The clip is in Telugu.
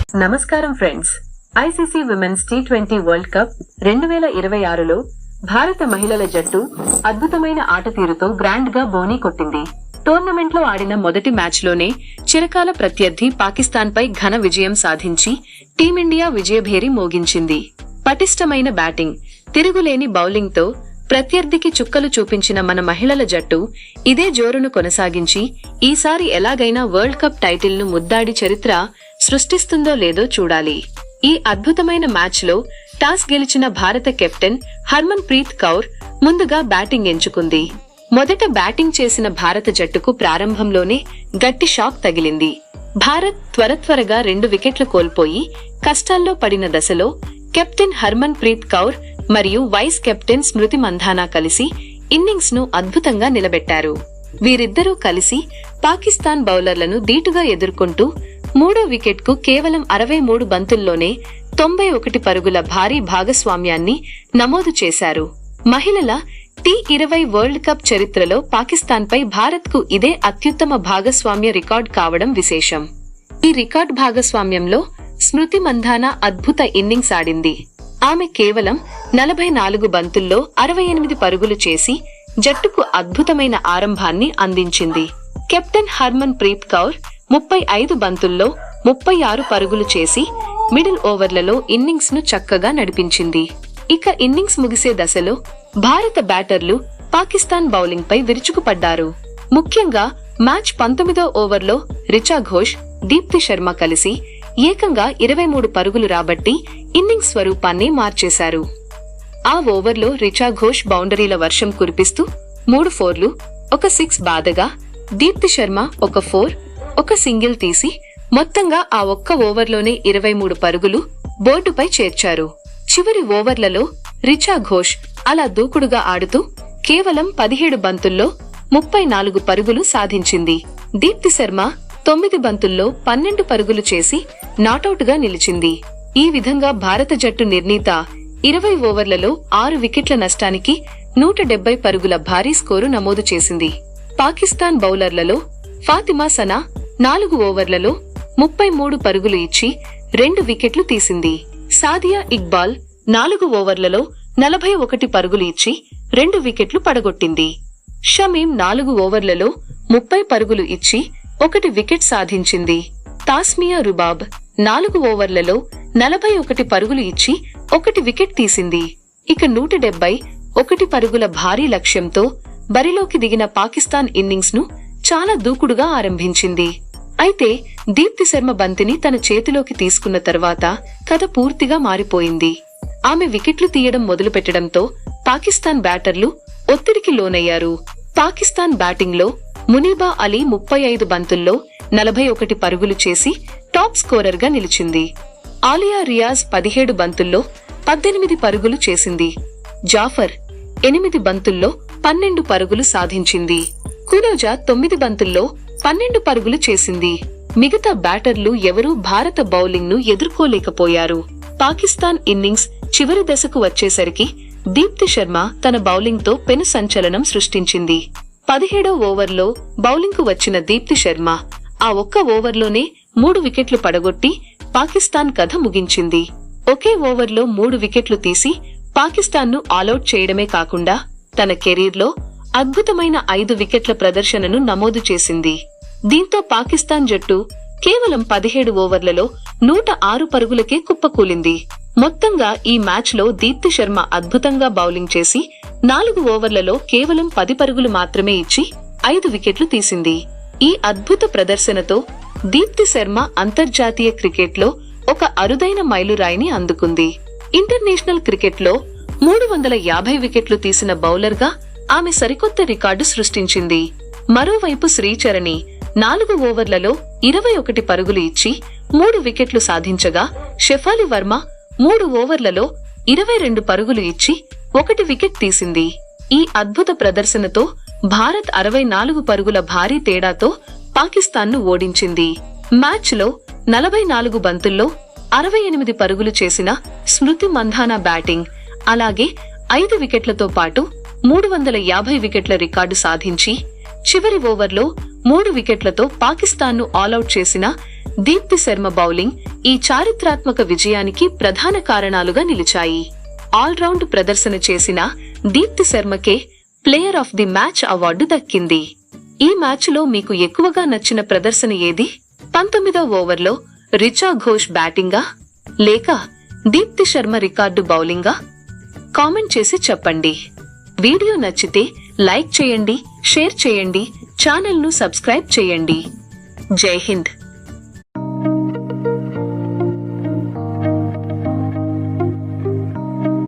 నమస్కారం ఫ్రెండ్స్. ఐసీసీ విమెన్స్ టీ20 వరల్డ్ కప్ 2026లో భారత మహిళల జట్టు అద్భుతమైన ఆట తీరుతో గ్రాండ్ గా బోనీ కొట్టింది. టోర్నమెంట్ లో ఆడిన మొదటి మ్యాచ్ లోనే చిరకాల ప్రత్యర్థి పాకిస్తాన్ పై ఘన విజయం సాధించి టీమిండియా విజయభేరి మోగించింది. పటిష్టమైన బ్యాటింగ్, తిరుగులేని బౌలింగ్ తో ప్రత్యర్థికి చుక్కలు చూపించిన మన మహిళల జట్టు ఇదే జోరును కొనసాగించి ఈసారి ఎలాగైనా వరల్డ్ కప్ టైటిల్ ను ముద్దాడి చరిత్ర సృష్టిస్తుందో లేదో చూడాలి. ఈ అద్భుతమైన మ్యాచ్ లో టాస్ గెలిచిన భారత కెప్టెన్ హర్మన్ ప్రీత్ కౌర్ ముందుగా బ్యాటింగ్ ఎంచుకుంది. మొదట బ్యాటింగ్ చేసిన భారత జట్టుకు ప్రారంభంలోనే గట్టి షాక్ తగిలింది. భారత్ త్వరగా 2 వికెట్లు కోల్పోయి కష్టాల్లో పడిన దశలో కెప్టెన్ హర్మన్ ప్రీత్ కౌర్ మరియు వైస్ కెప్టెన్ స్మృతి మంధానా కలిసి ఇన్నింగ్స్ ను అద్భుతంగా నిలబెట్టారు. వీరిద్దరూ కలిసి పాకిస్తాన్ బౌలర్లను ధీటుగా ఎదుర్కొంటూ మూడో వికెట్ కు కేవలం 63 బంతుల్లోనే 91 పరుగుల భారీ భాగస్వామ్యాన్ని నమోదు చేశారు. మహిళల టీ20 వరల్డ్ కప్ చరిత్రలో పాకిస్తాన్ పై భారత్ కు ఇదే అత్యుత్తమ భాగస్వామ్య రికార్డ్ కావడం విశేషం. ఈ రికార్డ్ భాగస్వామ్యంలో స్మృతి మంధానా అద్భుత ఇన్నింగ్స్ ఆడింది. ఆమె కేవలం 44 బంతుల్లో 68 పరుగులు చేసి జట్టుకు అద్భుతమైన ఆరంభాన్ని అందించింది. కెప్టెన్ హర్మన్ ప్రీత్ కౌర్ 35 బంతుల్లో 36 పరుగులు చేసి మిడిల్ ఓవర్లలో ఇన్నింగ్స్ ను చక్కగా నడిపించింది. ఇక ఇన్నింగ్స్ ముగిసే దశలో భారత బ్యాటర్లు పాకిస్తాన్ బౌలింగ్ పై విరుచుకుపడ్డారు. ముఖ్యంగా మ్యాచ్ 19వ ఓవర్లో రిచా ఘోష్, దీప్తి శర్మ కలిసి ఏకంగా 23 పరుగులు రాబట్టి ఇన్నింగ్స్ స్వరూపాన్ని మార్చేశారు. ఆ ఓవర్లో రిచా ఘోష్ బౌండరీల వర్షం కురిపిస్తూ 3 ఫోర్లు, 1 సిక్స్ బాదగా దీప్తి శర్మ 1 ఫోర్, 1 సింగిల్ తీసి మొత్తంగా ఆ ఒక్క ఓవర్లోనే 23 పరుగులు బోర్డుపై చేర్చారు. చివరి ఓవర్లలో రిచా ఘోష్ అలా దూకుడుగా ఆడుతూ కేవలం 17 బంతుల్లో 34 పరుగులు సాధించింది. దీప్తి శర్మ 9 బంతుల్లో 12 పరుగులు చేసి నాటౌట్ గా నిలిచింది. ఈ విధంగా భారత జట్టు నిర్ణీత 20 ఓవర్లలో 6 వికెట్ల నష్టానికి 170 పరుగుల భారీ స్కోరు నమోదు చేసింది. పాకిస్తాన్ బౌలర్లలో ఫాతిమా సనా 4 ఓవర్లలో 33 పరుగులు ఇచ్చి 2 వికెట్లు తీసింది. సాదియా ఇక్బాల్ 4 ఓవర్లలో 41 పరుగులు ఇచ్చి 2 వికెట్లు పడగొట్టింది. షమీం 4 ఓవర్లలో 30 పరుగులు ఇచ్చి 1 వికెట్ సాధించింది. తాస్మియా రుబాబ్ 4 ఓవర్లలో 41 పరుగులు ఇచ్చి 1 వికెట్ తీసింది. ఇక 171 పరుగుల భారీ లక్ష్యంతో బరిలోకి దిగిన పాకిస్తాన్ ఇన్నింగ్స్ ను చాలా దూకుడుగా ఆరంభించింది. అయితే దీప్తి శర్మ బంతిని తన చేతిలోకి తీసుకున్న తర్వాత కథ పూర్తిగా మారిపోయింది. ఆమె వికెట్లు తీయడం మొదలుపెట్టడంతో పాకిస్తాన్ బ్యాటర్లు ఒత్తిడికి లోనయ్యారు. పాకిస్తాన్ బ్యాటింగ్ లో మునీబా అలీ 35 బంతుల్లో 41 పరుగులు చేసి టాప్ స్కోరర్ గా నిలిచింది. ఆలియా రియాజ్ 17 బంతుల్లో 18 పరుగులు చేసింది. జాఫర్ 8 బంతుల్లో 12 పరుగులు సాధించింది. కునోజా 9 బంతుల్లో 12 పరుగులు చేసింది. మిగతా బ్యాటర్లు ఎవరూ భారత బౌలింగ్ ను ఎదుర్కోలేకపోయారు. పాకిస్తాన్ ఇన్నింగ్స్ చివరి దశకు వచ్చేసరికి దీప్తి శర్మ తన బౌలింగ్ తో పెను సంచలనం సృష్టించింది. 17వ ఓవర్లో బౌలింగ్ కు వచ్చిన దీప్తి శర్మ ఆ ఒక్క ఓవర్లోనే 3 వికెట్లు పడగొట్టి పాకిస్తాన్ కథ ముగించింది. ఒకే ఓవర్లో 3 వికెట్లు తీసి పాకిస్తాన్ ను ఆలౌట్ చేయడమే కాకుండా తన కెరీర్ లో అద్భుతమైన 5 వికెట్ల ప్రదర్శనను నమోదు చేసింది. దీంతో పాకిస్తాన్ జట్టు కేవలం 17 ఓవర్లలో 106 పరుగులకే కుప్పకూలింది. మొత్తంగా ఈ మ్యాచ్ లో దీప్తి శర్మ అద్భుతంగా బౌలింగ్ చేసి 4 ఓవర్లలో కేవలం 10 పరుగులు మాత్రమే ఇచ్చి 5 వికెట్లు తీసింది. ఈ అద్భుత ప్రదర్శనతో దీప్తి శర్మ అంతర్జాతీయ క్రికెట్ లో ఒక అరుదైన మైలురాయిని అందుకుంది. ఇంటర్నేషనల్ క్రికెట్ లో 350 వికెట్లు తీసిన బౌలర్ గా ఆమె సరికొత్త రికార్డు సృష్టించింది. మరోవైపు శ్రీచరణి 4 ఓవర్లలో 21 పరుగులు ఇచ్చి 3 వికెట్లు సాధించగా షెఫాలి వర్మ 3 ఓవర్లలో 22 పరుగులు ఇచ్చి 1 వికెట్ తీసింది. ఈ అద్భుత ప్రదర్శనతో భారత్ 64 పరుగుల భారీ తేడాతో పాకిస్తాన్ ను ఓడించింది. మ్యాచ్ లో 44 బంతుల్లో 68 పరుగులు చేసిన స్మృతి మంధానా బ్యాటింగ్, అలాగే 5 వికెట్లతో పాటు 350 వికెట్ల రికార్డు సాధించి చివరి ఓవర్లో 3 వికెట్లతో పాకిస్తాన్ను ఆలౌట్ చేసిన దీప్తి శర్మ బౌలింగ్ ఈ చారిత్రాత్మక విజయానికి ప్రధాన కారణాలుగా నిలిచాయి. ఆల్రౌండ్ ప్రదర్శన చేసిన దీప్తి శర్మకే player of the match award దక్కింది. ఈ మ్యాచ్లో మీకు ఎక్కువగా నచ్చిన ప్రదర్శన ఏది? 19వ ఓవర్లో రిచా ఘోష్ బ్యాటింగా లేక దీప్తి శర్మ రికార్డు బౌలింగా? కామెంట్ చేసి చెప్పండి. వీడియో నచ్చితే లైక్ చేయండి, షేర్ చేయండి, ఛానల్ను సబ్స్క్రైబ్ చేయండి. జై హింద్.